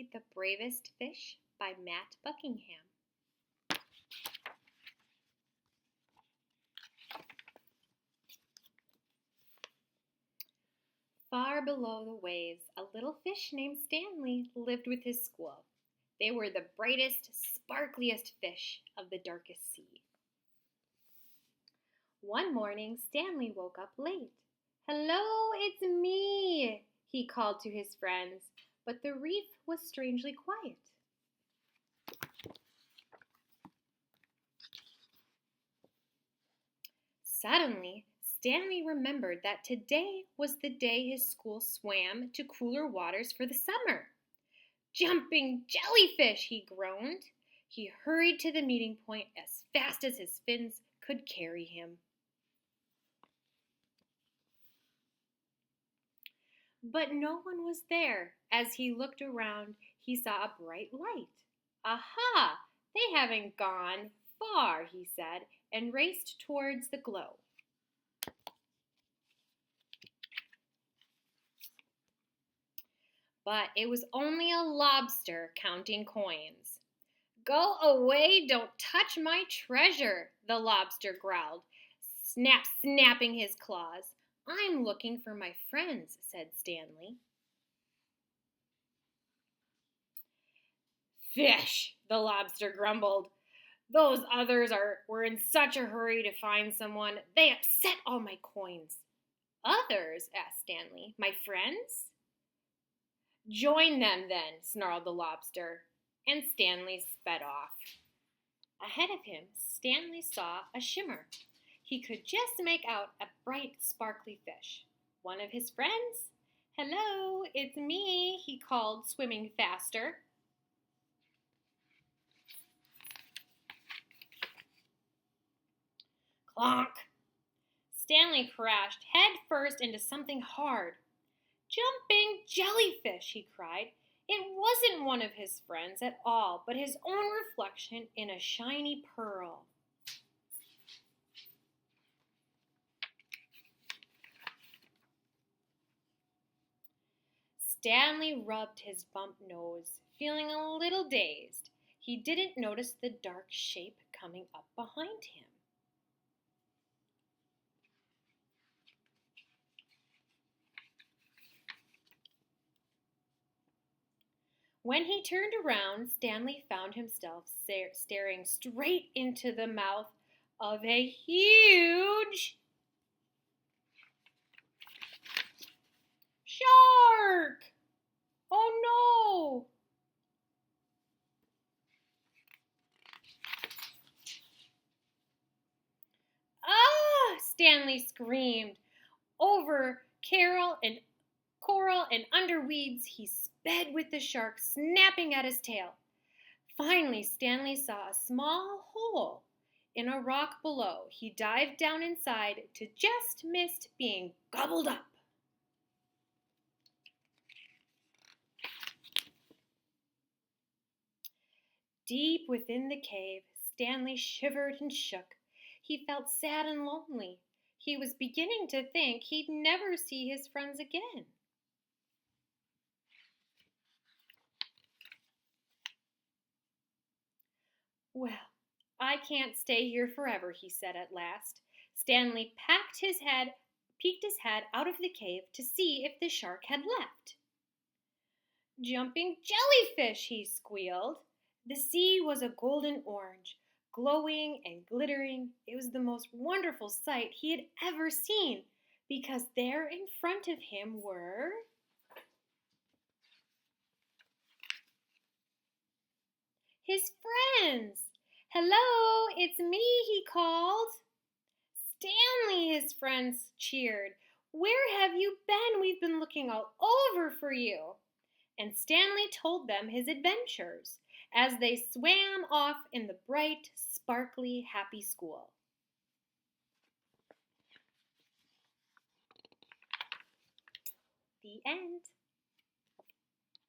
read The Bravest Fish by Matt Buckingham. Far below the waves, a little fish named Stanley lived with his school. They were the brightest, sparkliest fish of the darkest sea. One morning, Stanley woke up late. "Hello, it's me," he called to his friends, but the reef was strangely quiet. Suddenly, Stanley remembered that today was the day his school swam to cooler waters for the summer. "Jumping jellyfish," he groaned. He hurried to the meeting point as fast as his fins could carry him. But no one was there. As he looked around, he saw a bright light. "Aha! They haven't gone far," he said, and raced towards the glow. But it was only a lobster counting coins. "Go away, don't touch my treasure," the lobster growled, snapping his claws. "I'm looking for my friends," said Stanley. "Fish," the lobster grumbled. "Those others were in such a hurry to find someone, they upset all my coins." "Others?" asked Stanley. "My friends?" "Join them then," snarled the lobster, and Stanley sped off. Ahead of him, Stanley saw a shimmer. He could just make out a bright, sparkly fish. One of his friends? "Hello, it's me," he called, swimming faster. Clonk! Stanley crashed head first into something hard. "Jumping jellyfish," he cried. It wasn't one of his friends at all, but his own reflection in a shiny pearl. Stanley rubbed his bump nose, feeling a little dazed. He didn't notice the dark shape coming up behind him. When he turned around, Stanley found himself staring straight into the mouth of a huge shark! Oh no! "Ah!" Stanley screamed. Over coral and under weeds, he sped with the shark snapping at his tail. Finally, Stanley saw a small hole in a rock below. He dived down inside to just miss being gobbled up. Deep within the cave, Stanley shivered and shook. He felt sad and lonely. He was beginning to think he'd never see his friends again. "Well, I can't stay here forever," he said at last. Stanley peeked his head out of the cave to see if the shark had left. "Jumping jellyfish," he squealed. The sea was a golden orange, glowing and glittering. It was the most wonderful sight he had ever seen, because there in front of him were his friends. "Hello, it's me," he called. "Stanley," his friends cheered. "Where have you been? We've been looking all over for you." And Stanley told them his adventures as they swam off in the bright, sparkly, happy school. The end.